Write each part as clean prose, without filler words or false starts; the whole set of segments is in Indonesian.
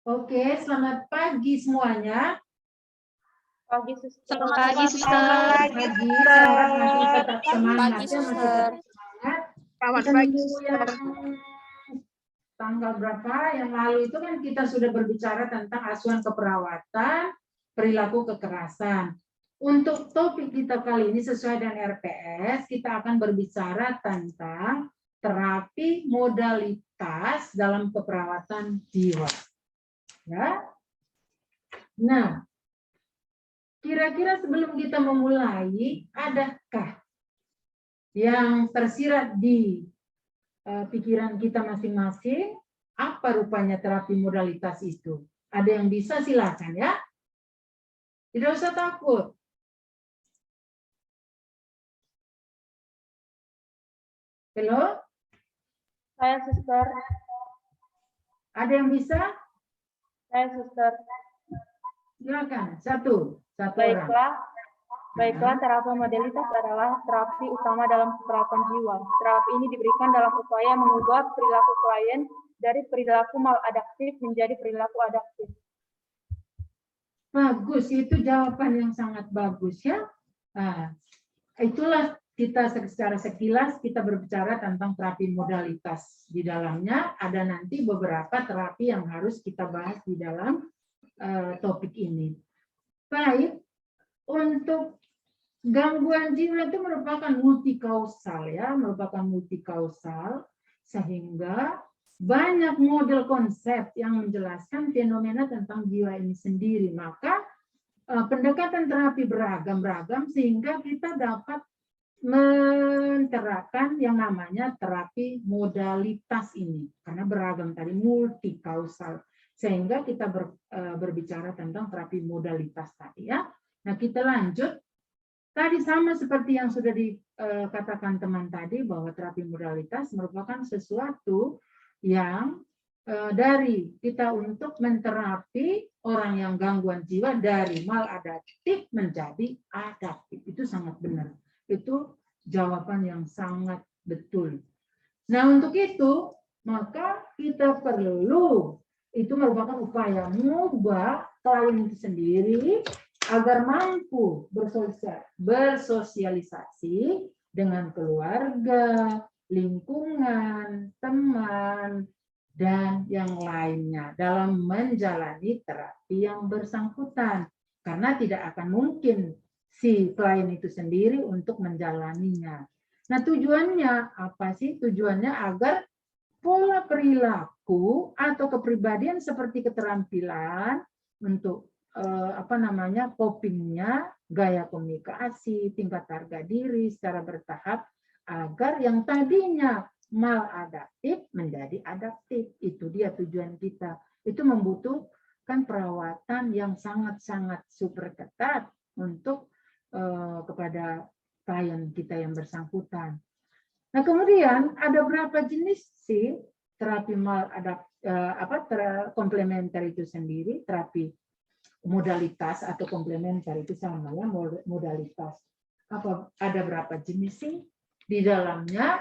Oke, selamat pagi semuanya. Pagi, Suster. Selamat pagi, Suster. Selamat pagi, saya harap masih tetap semangat Pagi, ya, masih Suster. tetap semangat. Selamat Kita pagi, minggu Suster. yang tanggal berapa yang lalu itu kan kita sudah berbicara tentang asuhan keperawatan, perilaku kekerasan. Untuk topik kita kali ini sesuai dengan RPS, kita akan berbicara tentang terapi modalitas dalam keperawatan jiwa. Ya. Nah, kira-kira sebelum kita memulai, adakah yang tersirat di pikiran kita masing-masing? Apa rupanya terapi modalitas itu? Ada yang bisa silakan ya. Tidak usah takut. Halo? Saya, Suster. Ada yang bisa? Saya, Suster. Silakan. Satu orang. Baiklah, terapi modalitas adalah terapi utama dalam keperawatan jiwa. Terapi ini diberikan dalam upaya mengubah perilaku klien dari perilaku maladaptif menjadi perilaku adaptif. Bagus, itu jawaban yang sangat bagus ya. Nah, itulah kita secara sekilas kita berbicara tentang terapi modalitas. Di dalamnya ada nanti beberapa terapi yang harus kita bahas di dalam topik ini. Baik, untuk gangguan jiwa itu merupakan multikausal ya, sehingga banyak model konsep yang menjelaskan fenomena tentang jiwa ini sendiri. Maka pendekatan terapi beragam sehingga kita dapat menerapkan yang namanya terapi modalitas ini karena beragam tadi multikausal sehingga kita berbicara tentang terapi modalitas tadi ya. Nah, kita lanjut. Tadi sama seperti yang sudah dikatakan teman tadi bahwa terapi modalitas merupakan sesuatu yang dari kita untuk menterapi orang yang gangguan jiwa dari maladaptif menjadi adaptif. Itu sangat benar. Itu jawaban yang sangat betul. Nah, untuk itu, maka kita perlu, itu merupakan upaya mengubah klien itu sendiri agar mampu bersosialisasi dengan keluarga, lingkungan, teman, dan yang lainnya dalam menjalani terapi yang bersangkutan. Karena tidak akan mungkin si klien itu sendiri untuk menjalaninya. Nah, tujuannya apa sih? Tujuannya agar pola perilaku atau kepribadian seperti keterampilan untuk copingnya, gaya komunikasi, tingkat harga diri secara bertahap agar yang tadinya maladaptif menjadi adaptif. Itu dia tujuan kita. Itu membutuhkan perawatan yang sangat-sangat super ketat untuk kepada klien kita yang bersangkutan. Nah, kemudian ada berapa jenis sih terapi komplementer itu sendiri, terapi modalitas atau komplementer itu sama ya, modalitas. Ada berapa jenis sih di dalamnya?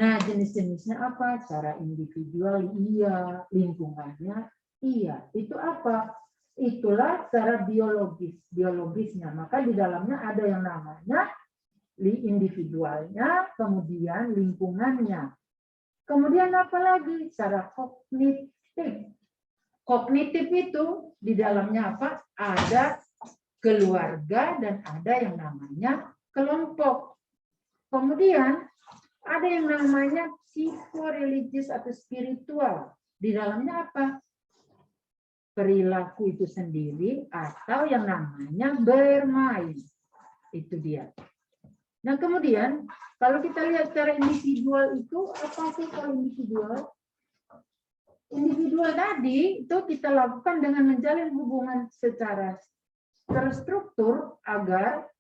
Nah, jenis-jenisnya apa? Secara individual iya, lingkungannya iya. Itu apa? Itulah secara biologisnya. Maka di dalamnya ada yang namanya individualnya, kemudian lingkungannya. Kemudian apa lagi? Secara kognitif. Kognitif itu di dalamnya apa? Ada keluarga dan ada yang namanya kelompok. Kemudian ada yang namanya psikoreligius atau spiritual. Di dalamnya apa? Perilaku itu sendiri atau yang namanya bermain. Itu dia. Nah, kemudian kalau kita lihat secara individual itu apa sih kalau individual? Individual tadi itu kita lakukan dengan menjalin hubungan secara terstruktur agar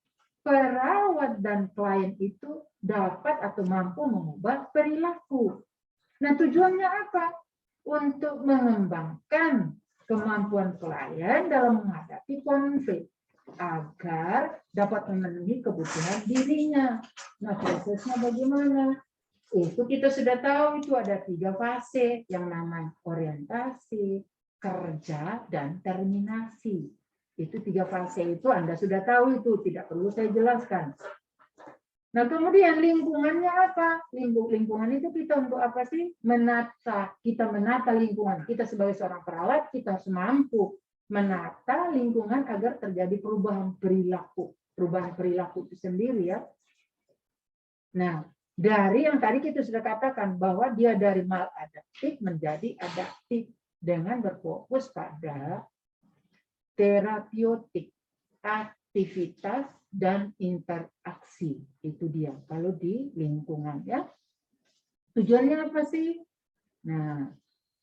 perawat dan klien itu dapat atau mampu mengubah perilaku. Nah, tujuannya apa? Untuk mengembangkan kemampuan klien dalam menghadapi konflik agar dapat memenuhi kebutuhan dirinya. Nah, prosesnya bagaimana? Itu kita sudah tahu itu ada 3 fase yang namanya orientasi, kerja, dan terminasi. Itu 3 fase itu Anda sudah tahu itu, tidak perlu saya jelaskan. Nah, kemudian lingkungannya apa? Lingkungan itu kita untuk apa sih? Menata. Kita menata lingkungan. Kita sebagai seorang perawat, kita harus mampu menata lingkungan agar terjadi perubahan perilaku. Perubahan perilaku itu sendiri ya. Nah, dari yang tadi kita sudah katakan bahwa dia dari maladaptif menjadi adaptif dengan berfokus pada terapeutik, aktivitas, dan interaksi. Itu dia kalau di lingkungan ya. Tujuannya apa sih? Nah,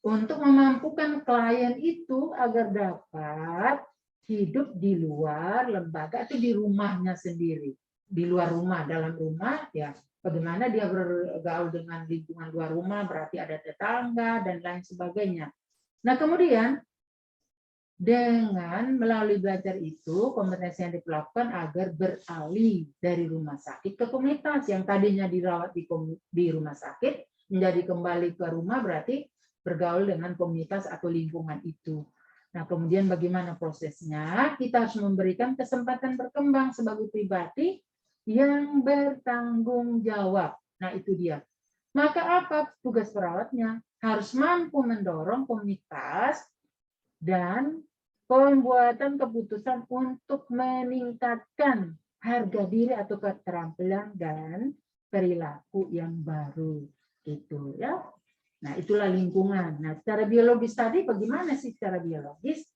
untuk memampukan klien itu agar dapat hidup di luar lembaga atau di rumahnya sendiri. Di luar rumah, dalam rumah ya bagaimana dia bergaul dengan lingkungan luar rumah, berarti ada tetangga dan lain sebagainya. Nah, kemudian dengan melalui belajar itu, kompetensi yang diperlakukan agar beralih dari rumah sakit ke komunitas. Yang tadinya dirawat di rumah sakit, menjadi kembali ke rumah berarti bergaul dengan komunitas atau lingkungan itu. Nah, kemudian bagaimana prosesnya? Kita harus memberikan kesempatan berkembang sebagai pribadi yang bertanggung jawab. Nah, itu dia. Maka apa tugas perawatnya? Harus mampu mendorong komunitas dan pembuatan keputusan untuk meningkatkan harga diri atau keterampilan dan perilaku yang baru itu ya. Nah, itulah lingkungan. Nah, secara biologis tadi bagaimana sih secara biologis?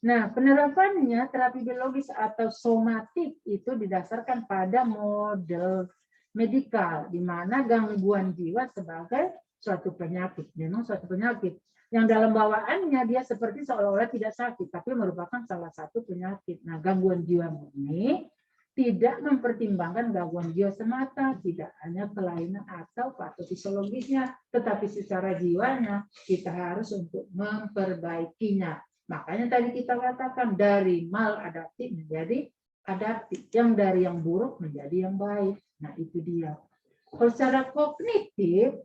Nah, penerapannya terapi biologis atau somatik itu didasarkan pada model medikal di mana gangguan jiwa sebagai suatu penyakit, memang suatu penyakit yang dalam bawaannya dia seperti seolah-olah tidak sakit, tapi merupakan salah satu penyakit. Nah, gangguan jiwa ini tidak mempertimbangkan gangguan jiwa semata, tidak hanya kelainan atau patofisiologisnya, tetapi secara jiwanya kita harus untuk memperbaikinya. Makanya tadi kita katakan dari maladaptif menjadi adaptif, yang dari yang buruk menjadi yang baik. Nah, itu dia. Kalau secara kognitif,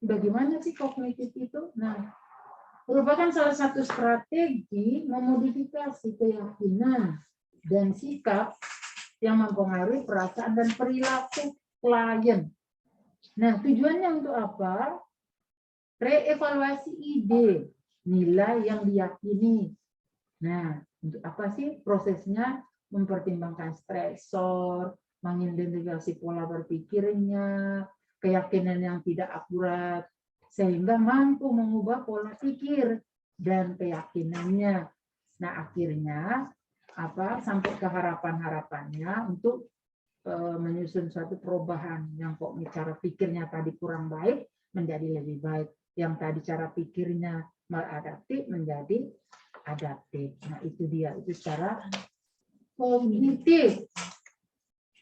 bagaimana sih kognitif itu? Nah, merupakan salah satu strategi memodifikasi keyakinan dan sikap yang mempengaruhi perasaan dan perilaku klien. Nah, tujuannya untuk apa? Reevaluasi ide, nilai yang diyakini. Nah, untuk apa sih prosesnya? Mempertimbangkan stresor, mengidentifikasi pola berpikirnya, keyakinan yang tidak akurat, sehingga mampu mengubah pola pikir dan keyakinannya. Nah, akhirnya apa sampai ke harapan-harapannya untuk menyusun suatu perubahan yang kok cara pikirnya tadi kurang baik menjadi lebih baik, yang tadi cara pikirnya maladaptif menjadi adaptif. Nah, itu dia, itu secara kognitif.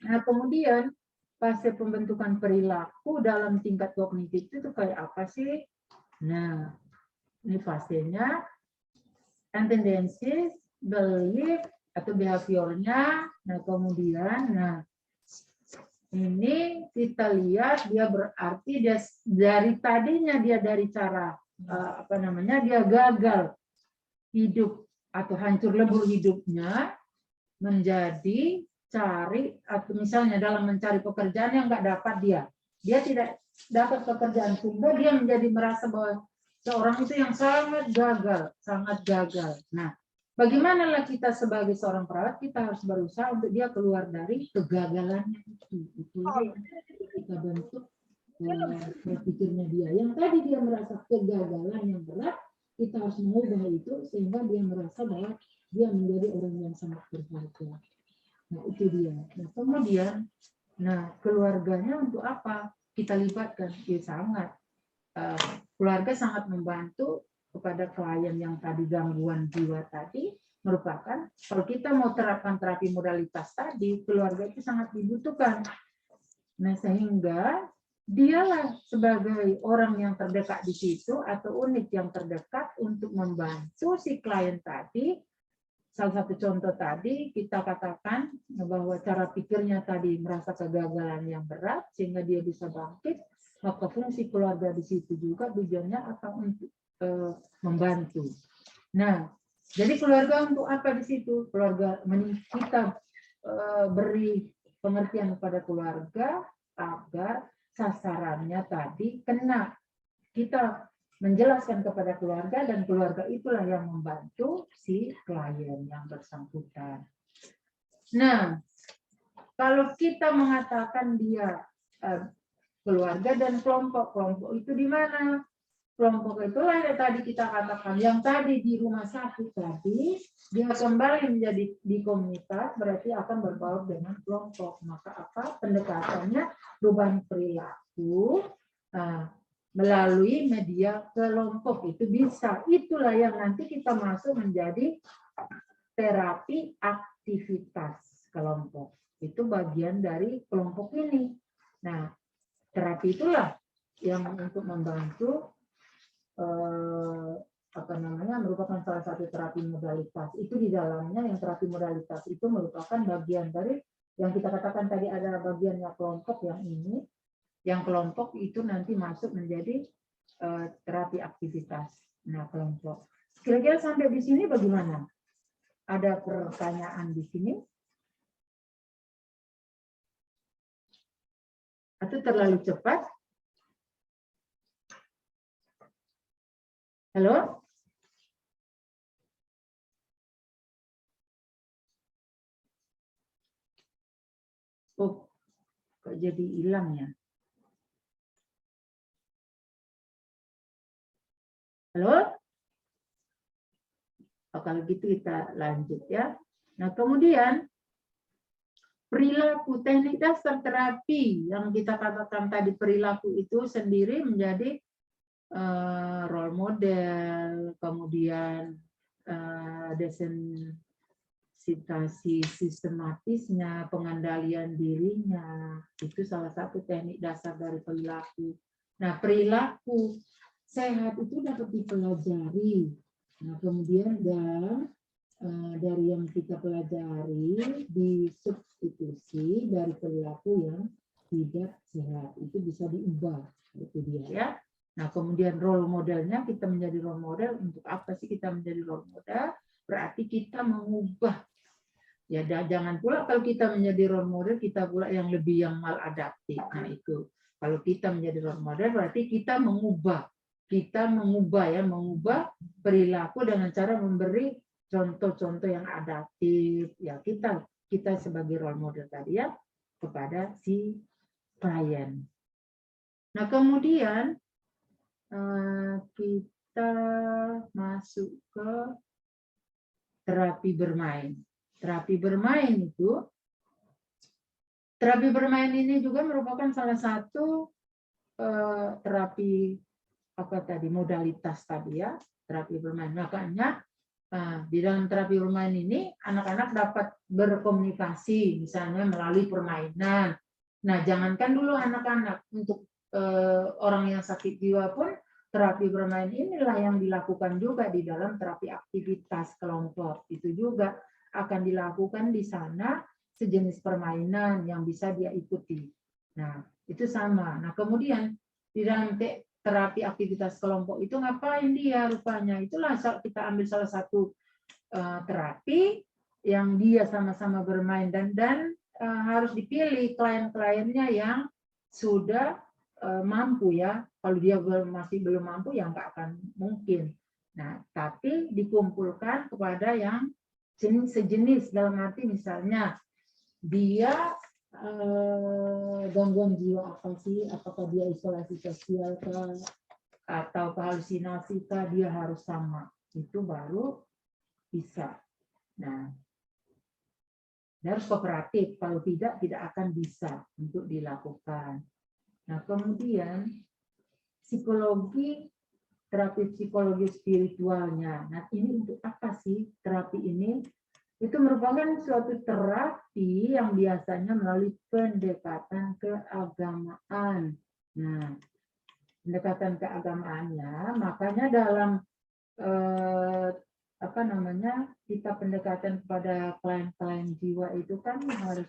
Nah, kemudian fase pembentukan perilaku dalam tingkat kognitif itu kayak apa sih? Nah, ini fasenya tendencies, belief atau behaviornya. Nah, kemudian, ini kita lihat dia berarti dia dari tadinya dia dari cara dia gagal hidup atau hancur lebur hidupnya menjadi cari atau misalnya dalam mencari pekerjaan yang nggak dapat dia tidak dapat pekerjaan sehingga dia menjadi merasa bahwa seorang itu yang sangat gagal. Nah, bagaimanalah kita sebagai seorang perawat kita harus berusaha untuk dia keluar dari kegagalannya itu kita bentuk berpikirnya dia yang tadi dia merasa kegagalan yang berat, kita harus mengubah itu sehingga dia merasa bahwa dia menjadi orang yang sangat berharga. Nah, itu dia. Nah, kemudian, keluarganya untuk apa? Kita libatkan. Ya, sangat. Keluarga sangat membantu kepada klien yang tadi gangguan jiwa tadi, merupakan, kalau kita mau terapkan terapi modalitas tadi, keluarga itu sangat dibutuhkan. Nah, sehingga dialah sebagai orang yang terdekat di situ atau unit yang terdekat untuk membantu si klien tadi. Salah satu contoh tadi kita katakan bahwa cara pikirnya tadi merasa kegagalan yang berat sehingga dia bisa bangkit, maka fungsi keluarga di situ juga tujuannya akan untuk membantu. Nah, jadi keluarga untuk apa di situ? Keluarga kita beri pengertian kepada keluarga agar sasarannya tadi kena. Kita menjelaskan kepada keluarga dan keluarga itulah yang membantu si klien yang bersangkutan. Nah, kalau kita mengatakan dia keluarga dan kelompok itu di mana? Kelompok itulah yang tadi kita katakan, yang tadi di rumah sakit tadi, dia kembali menjadi di komunitas, berarti akan berbaur dengan kelompok. Maka apa? Pendekatannya perubahan perilaku melalui media kelompok itu bisa. Itulah yang nanti kita masuk menjadi terapi aktivitas kelompok. Itu bagian dari kelompok ini. Nah, terapi itulah yang untuk membantu merupakan salah satu terapi modalitas. Itu di dalamnya yang terapi modalitas itu merupakan bagian dari yang kita katakan tadi ada bagiannya kelompok yang ini, yang kelompok itu nanti masuk menjadi terapi aktivitas. Nah, kelompok. Kira-kira sampai di sini bagaimana? Ada pertanyaan di sini? Atau terlalu cepat? Halo? Oh, kok jadi hilang ya? Halo? Oh, kalau gitu kita lanjut ya. Nah, kemudian perilaku teknik dasar terapi yang kita katakan tadi, perilaku itu sendiri menjadi role model, kemudian desensitasi sistematisnya, pengendalian dirinya, itu salah satu teknik dasar dari perilaku. Nah, perilaku sehat itu dapat dipelajari. Nah, kemudian dari yang kita pelajari disubstitusi dari perilaku yang tidak sehat, itu bisa diubah, itu dia ya. Nah, kemudian role modelnya, kita menjadi role model. Untuk apa sih kita menjadi role model? Berarti kita mengubah. Ya, jangan pula kalau kita menjadi role model, kita pula yang lebih yang maladaptif. Nah, itu. Kalau kita menjadi role model, berarti kita mengubah. Kita mengubah perilaku dengan cara memberi contoh-contoh yang adaptif. Ya, kita sebagai role model tadi ya, kepada si klien. Nah, kemudian kita masuk ke terapi bermain. Terapi bermain ini juga merupakan salah satu terapi modalitas tadi ya, terapi bermain. Makanya di dalam terapi bermain ini anak-anak dapat berkomunikasi misalnya melalui permainan. Nah, jangankan dulu anak-anak, untuk orang yang sakit jiwa pun terapi bermain inilah yang dilakukan juga di dalam terapi aktivitas kelompok. Itu juga akan dilakukan di sana, sejenis permainan yang bisa dia ikuti. Nah, itu sama. Nah, kemudian di dalam terapi aktivitas kelompok itu ngapain dia rupanya? Itulah kita ambil salah satu terapi yang dia sama-sama bermain dan harus dipilih klien-kliennya yang sudah mampu ya. Kalau dia masih belum mampu ya nggak akan mungkin. Nah, tapi dikumpulkan kepada yang sejenis, dalam arti misalnya dia gangguan jiwa apa sih? Apakah dia isolasi sosial kah? Atau halusinasi kah? Dia harus sama. Itu baru bisa. Nah, dia harus kooperatif. Kalau tidak akan bisa untuk dilakukan. Nah, kemudian terapi psikologi spiritualnya. Nah, ini untuk apa sih terapi ini? Itu merupakan suatu terapi yang biasanya melalui pendekatan keagamaan. Nah, pendekatan keagamaannya, makanya dalam kita pendekatan kepada klien-klien jiwa itu kan harus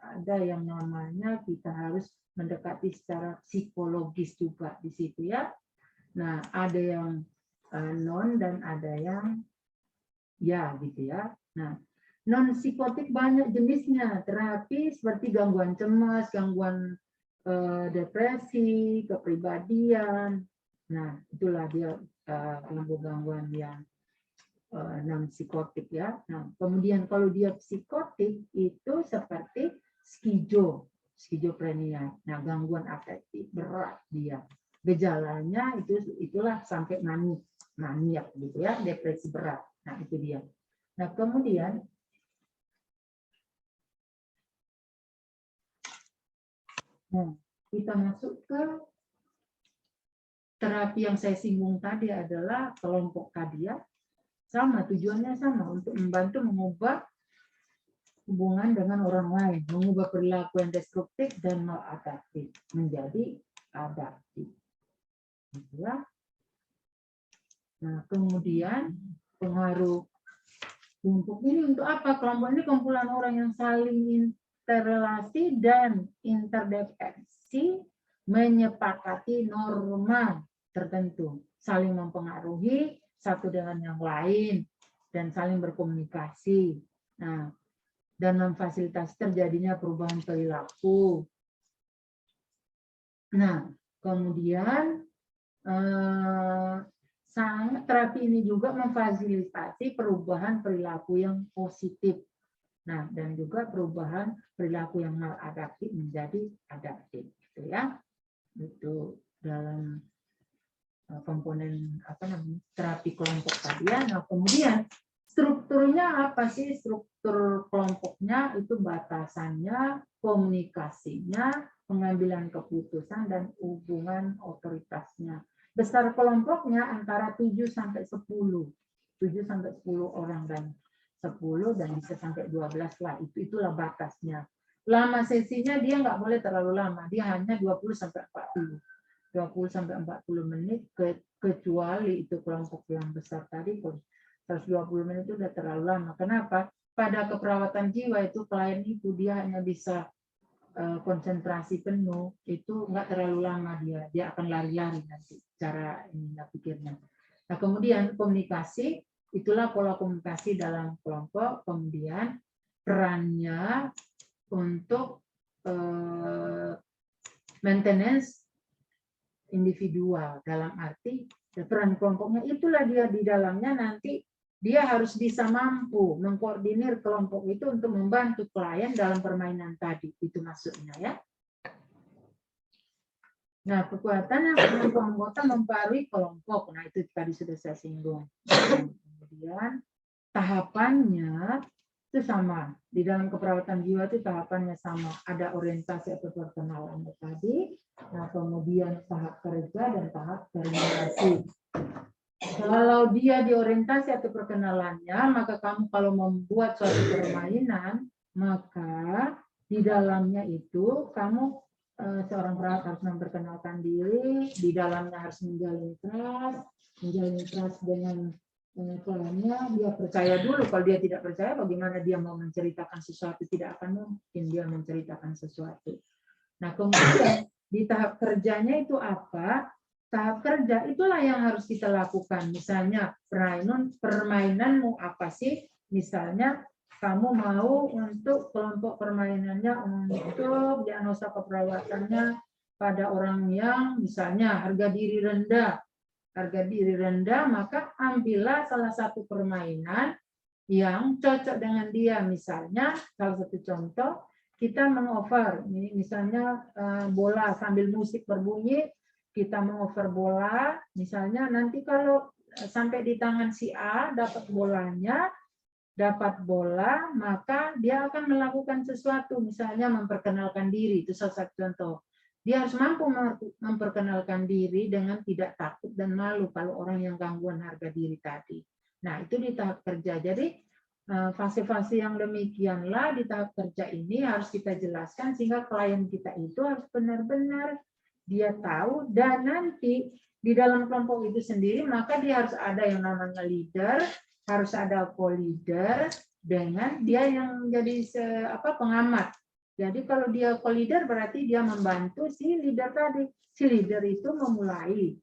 ada yang namanya kita harus mendekati secara psikologis juga di situ ya. Nah, ada yang non dan ada yang ya gitu ya. Nah, non psikotik banyak jenisnya, terapi seperti gangguan cemas, gangguan depresi, kepribadian. Nah, itulah dia gangguan yang non psikotik ya. Nah, kemudian kalau dia psikotik itu seperti skizofrenia. Nah, gangguan afektif berat dia. Gejalanya itulah sampai maniak gitu ya, depresi berat. Nah, itu dia. Nah, kemudian kita masuk ke terapi yang saya singgung tadi adalah kelompok tadi ya. Sama, tujuannya sama, untuk membantu mengubah hubungan dengan orang lain, mengubah perilaku yang destruktif dan maladaptif menjadi adaptif. Ya. Nah, kemudian pengaruh kelompok ini untuk apa? Kelompok ini kumpulan orang yang saling interrelasi dan interdependensi, menyepakati norma tertentu, saling mempengaruhi satu dengan yang lain, dan saling berkomunikasi. Nah, dan memfasilitasi terjadinya perubahan perilaku. Nah, kemudian terapi ini juga memfasilitasi perubahan perilaku yang positif. Nah, dan juga perubahan perilaku yang maladaptif menjadi adaptif, gitu ya. Itu dalam komponen terapi kelompok tadi ya. Nah, kemudian strukturnya apa sih? Struktur kelompoknya itu batasannya, komunikasinya, pengambilan keputusan, dan hubungan otoritasnya. Besar kelompoknya antara 7 sampai 10. 7 sampai 10 orang dan 10 dan bisa sampai 12 lah. Itulah batasnya. Lama sesinya dia nggak boleh terlalu lama. Dia hanya 20 sampai 40. 20 sampai 40 menit kecuali itu kelompok yang besar tadi 120 menit itu udah terlalu lama. Kenapa? Pada keperawatan jiwa itu klien itu dia hanya bisa konsentrasi penuh, itu nggak terlalu lama dia akan lari-lari nanti cara ini pikirnya. Nah, kemudian komunikasi, itulah pola komunikasi dalam kelompok. Kemudian perannya untuk maintenance individual, dalam arti peran kelompoknya itulah dia di dalamnya nanti dia harus bisa mampu mengkoordinir kelompok itu untuk membantu klien dalam permainan tadi, itu maksudnya ya. Nah, kekuatan yang kelompok anggota mempengaruhi kelompok, nah itu tadi sudah saya singgung. Kemudian tahapannya itu sama, di dalam keperawatan jiwa itu tahapannya sama, ada orientasi atau perkenalan tadi. Nah, kemudian tahap kerja dan tahap terminasi. Kalau dia di orientasi atau perkenalannya, maka kamu kalau membuat suatu permainan, maka di dalamnya itu kamu seorang perawat harus memperkenalkan diri, di dalamnya harus menjalin trust dengan kliennya. Dia percaya dulu, kalau dia tidak percaya bagaimana dia mau menceritakan sesuatu, tidak akan mungkin dia menceritakan sesuatu. Nah, kemudian di tahap kerjanya itu apa? Tahap kerja itulah yang harus kita lakukan. Misalnya permainanmu apa sih? Misalnya kamu mau untuk kelompok permainannya untuk diagnosa keperawatannya pada orang yang misalnya harga diri rendah, maka ambillah salah satu permainan yang cocok dengan dia. Misalnya salah satu contoh, kita mengoffer, misalnya bola sambil musik berbunyi, kita mengoffer bola, misalnya nanti kalau sampai di tangan si A dapat bola, maka dia akan melakukan sesuatu, misalnya memperkenalkan diri, itu salah satu contoh. Dia harus mampu memperkenalkan diri dengan tidak takut dan malu kalau orang yang gangguan harga diri tadi. Nah, itu di tahap kerja. Jadi fase-fase yang demikianlah di tahap kerja ini harus kita jelaskan sehingga klien kita itu harus benar-benar dia tahu, dan nanti di dalam kelompok itu sendiri maka dia harus ada yang namanya leader, harus ada co-leader dengan dia yang menjadi pengamat. Jadi kalau dia co-leader berarti dia membantu si leader tadi. Si leader itu memulai,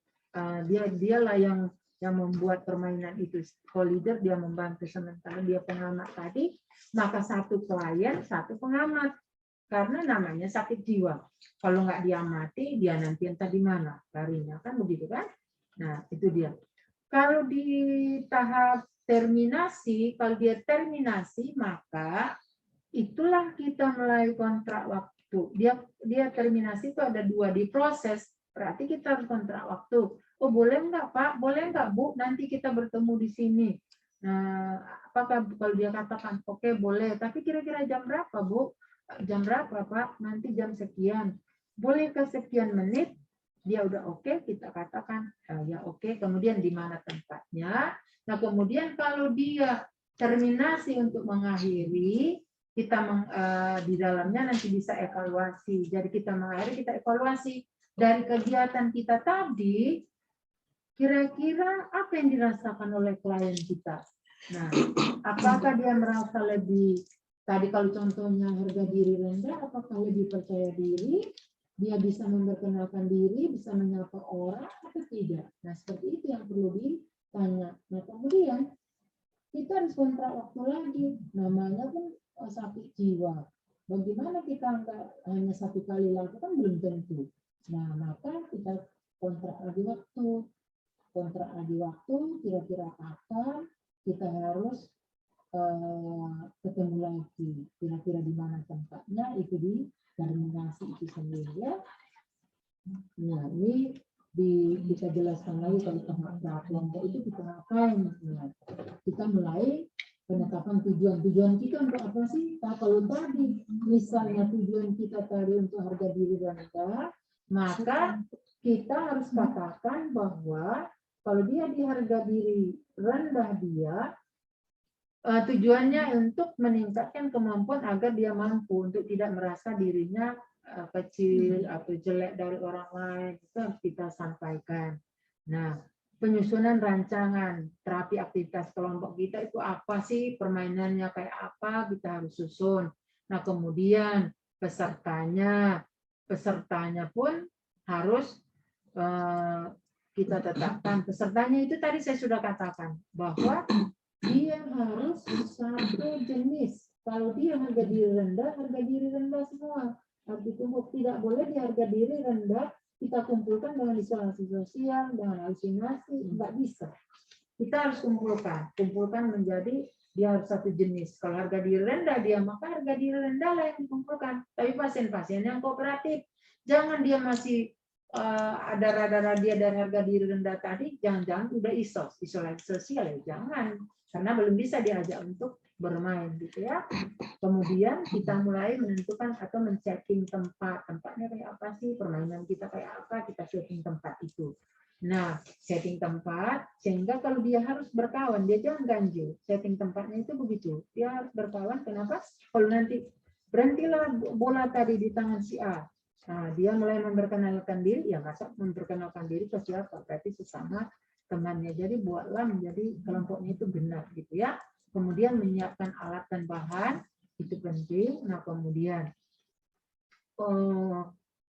dialah yang yang membuat permainan itu. Co-leader dia membantu, sementara dia pengamat tadi, maka satu klien, satu pengamat. Karena namanya sakit jiwa. Kalau nggak diamati, dia nanti entah di mana larinya, kan begitu kan? Nah, itu dia. Kalau di tahap terminasi, kalau dia terminasi, maka itulah kita mulai kontrak waktu. Dia terminasi itu ada 2, diproses. Berarti kita harus kontrak waktu. Oh, boleh nggak Pak? Boleh nggak Bu? Nanti kita bertemu di sini. Nah, apakah kalau dia katakan oke, boleh, tapi kira-kira jam berapa Bu? Jam berapa Pak? Nanti jam sekian. Boleh ke sekian menit? Dia udah oke, kita katakan ya oke. Kemudian di mana tempatnya? Nah, kemudian kalau dia terminasi untuk mengakhiri, kita di dalamnya nanti bisa evaluasi. Jadi kita mengakhiri, kita evaluasi dari kegiatan kita tadi. Kira-kira apa yang dirasakan oleh klien kita? Nah, apakah dia merasa lebih, tadi kalau contohnya harga diri rendah, apakah lebih percaya diri, dia bisa memperkenalkan diri, bisa menyapa orang, atau tidak? Nah, seperti itu yang perlu ditanya. Nah, kemudian kita harus kontrak waktu lagi, namanya pun sakit jiwa. Bagaimana kita nggak hanya satu kali lakukan, belum tentu. Nah, maka kita kontrak lagi waktu. Kontrak lagi waktu, kira-kira kapan kita harus ketemu lagi, kira-kira di mana tempatnya, itu di terminasi itu sendiri ya. Nah, ini bisa jelaskan lagi kalau tahap kelompok itu kita ngapain. Nah, kita mulai penetapan tujuan kita untuk apa sih? Nah, kalau tadi misalnya tujuan kita tadi untuk harga diri rendah, maka kita harus katakan bahwa kalau dia di harga diri rendah, dia tujuannya untuk meningkatkan kemampuan agar dia mampu untuk tidak merasa dirinya kecil atau jelek dari orang lain. Itu harus kita sampaikan. Nah, penyusunan rancangan terapi aktivitas kelompok kita itu apa sih, permainannya kayak apa, kita harus susun. Nah, kemudian pesertanya pun harus kita tetapkan. Pesertanya itu tadi saya sudah katakan bahwa dia harus satu jenis. Kalau dia harga diri rendah semua. Arti tubuh tidak boleh di harga diri rendah kita kumpulkan dengan isolasi sosial, dengan halusinasi, nggak bisa. Kita harus kumpulkan menjadi dia harus satu jenis. Kalau harga diri rendah dia, maka harga diri rendah lah yang dikumpulkan. Tapi pasien-pasien yang kooperatif, jangan dia masih ada rada-rada dia dari harga diri rendah tadi, jangan-jangan udah isolasi sosial ya, jangan. Karena belum bisa diajak untuk bermain gitu ya. Kemudian kita mulai menentukan atau men-setting tempatnya kayak apa sih, permainan kita kayak apa, kita setting tempat itu. Nah, setting tempat sehingga kalau dia harus berkawan, dia jangan ganjil. Setting tempatnya itu begitu, dia harus berkawan. Kenapa? Kalau nanti berhentilah bola tadi di tangan si A, nah, dia mulai memperkenalkan diri, ya masa memperkenalkan diri ke siapa? Berarti sesama temannya. Jadi buatlah menjadi kelompoknya itu benar gitu ya. Kemudian menyiapkan alat dan bahan itu penting. Nah, kemudian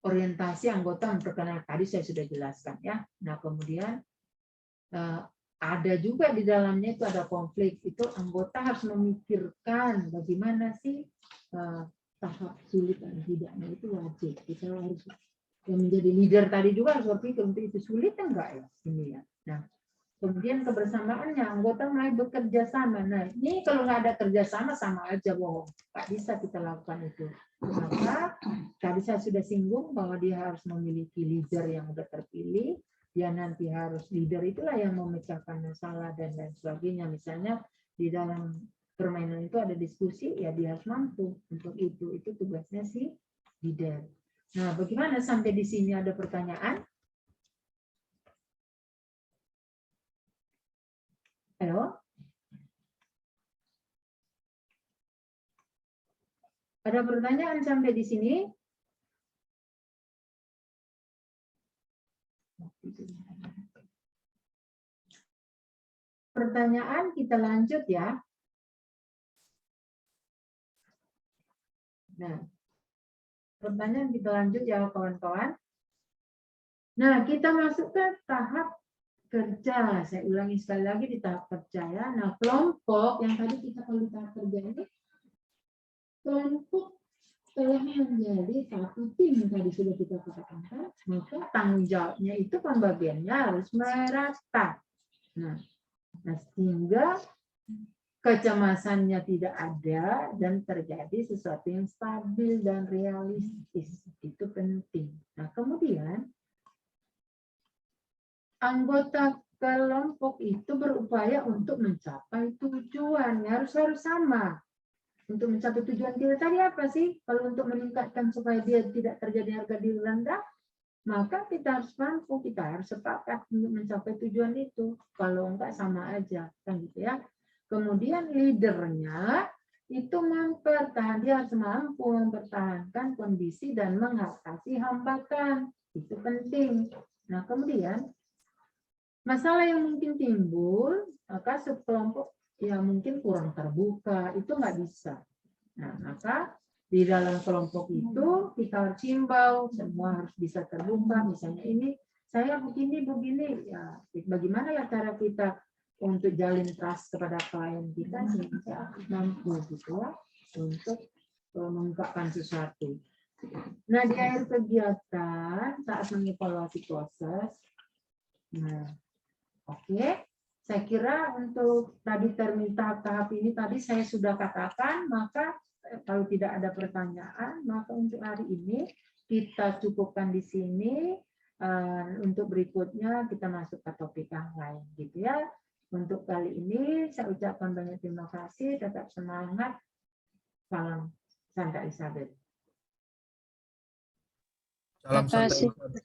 orientasi anggota memperkenalkan, tadi saya sudah jelaskan ya. Nah, kemudian ada juga di dalamnya itu ada konflik. Itu anggota harus memikirkan bagaimana sih tahap sulit dan tidaknya, itu wajib. Kita harus yang menjadi leader tadi juga harus berpikir untuk itu sulit enggak ya ini ya. Nah, kemudian kebersamaannya, anggota mulai bekerja sama. Nah, ini kalau nggak ada kerjasama sama aja bohong. Nggak bisa kita lakukan itu. Maka tadi saya sudah singgung bahwa dia harus memiliki leader yang sudah terpilih. Dia nanti harus leader itulah yang memecahkan masalah dan lain sebagainya. Misalnya di dalam permainan itu ada diskusi, ya dia harus mampu untuk itu. Itu tugasnya si leader. Nah, bagaimana sampai di sini ada pertanyaan? Halo? Ada pertanyaan sampai di sini? Pertanyaan kita lanjut ya. Nah, pertanyaan kita lanjut ya kawan-kawan. Nah, kita masuk ke tahap kerja. Saya ulangi sekali lagi di tahap kerja ya. Nah, kelompok yang tadi kita kalau di tahap kerja ini, kelompok telah menjadi satu tim tadi sudah kita katakan, maka tanggung jawabnya itu pembagiannya harus merata. Nah, sehingga kecemasannya tidak ada dan terjadi sesuatu yang stabil dan realistis. Itu penting. Nah, kemudian anggota kelompok itu berupaya untuk mencapai tujuan. Harus sama. Untuk mencapai tujuan kita tadi apa sih? Kalau untuk meningkatkan supaya dia tidak terjadi harga diri rendah, maka kita harus mampu, kita harus sepakat untuk mencapai tujuan itu. Kalau enggak sama aja, kan gitu ya. Kemudian leadernya itu dia harus mampu mempertahankan kondisi dan mengatasi hambatan. Itu penting. Nah, kemudian masalah yang mungkin timbul, maka sekelompok yang mungkin kurang terbuka, itu nggak bisa. Nah, maka di dalam kelompok itu kita harus himbau, semua harus bisa terbuka. Misalnya ini, saya begini, ya bagaimana ya cara kita untuk jalin trust kepada klien kita sehingga mampu gitu ya, untuk mengungkapkan sesuatu. Nah, di akhir kegiatan saat mengevaluasi proses, nah, oke. Saya kira untuk tadi tahap ini tadi saya sudah katakan, maka kalau tidak ada pertanyaan, maka untuk hari ini kita cukupkan di sini. Untuk berikutnya kita masuk ke topik yang lain, gitu ya. Untuk kali ini saya ucapkan banyak terima kasih, tetap semangat. Salam Santa Elizabeth. Salam Santa Elizabeth.